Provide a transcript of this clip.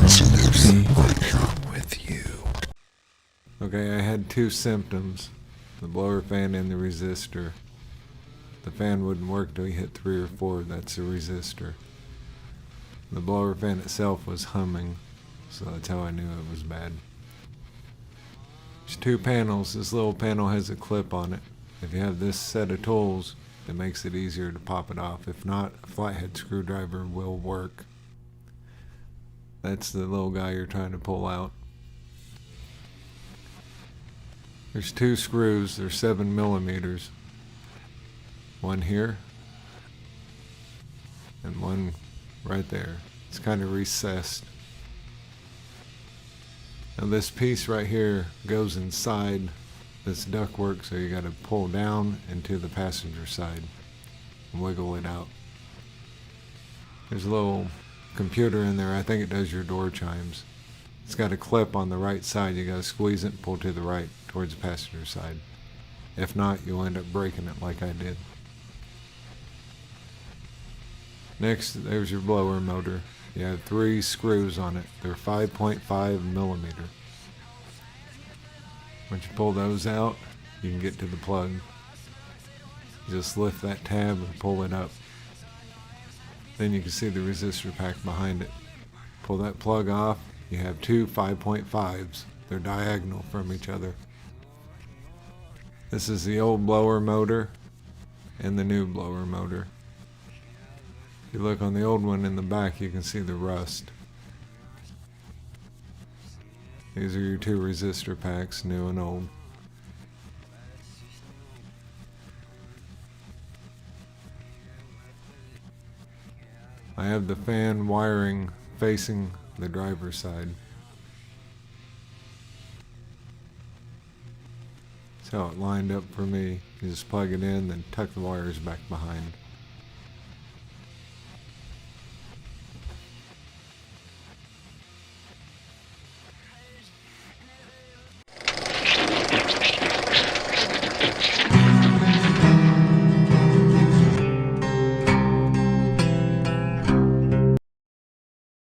something wrong with you. Okay, I had two symptoms. The blower fan and the resistor. The fan wouldn't work till you hit 3 or 4, that's the resistor. The blower fan itself was humming, so that's how I knew it was bad. There's two panels. This little panel has a clip on it. If you have this set of tools, it makes it easier to pop it off. If not, a flathead screwdriver will work. That's the little guy you're trying to pull out. There's two screws, they're 7 millimeters. One here, and one right there. It's kind of recessed. Now this piece right here goes inside this ductwork, so you got to pull down into the passenger side and wiggle it out. There's a little computer in there. I think it does your door chimes. It's got a clip on the right side. You got to squeeze it and pull to the right towards the passenger side. If not, you'll end up breaking it like I did. Next, there's your blower motor. You have 3 screws on it. They're 5.5 millimeter. Once you pull those out, you can get to the plug. Just lift that tab and pull it up. Then you can see the resistor pack behind it. Pull that plug off, you have 2 5.5s. They're diagonal from each other. This is the old blower motor and the new blower motor. If you look on the old one in the back, you can see the rust. These are your 2 resistor packs, new and old. I have the fan wiring facing the driver's side. That's how it lined up for me. You just plug it in, then tuck the wires back behind.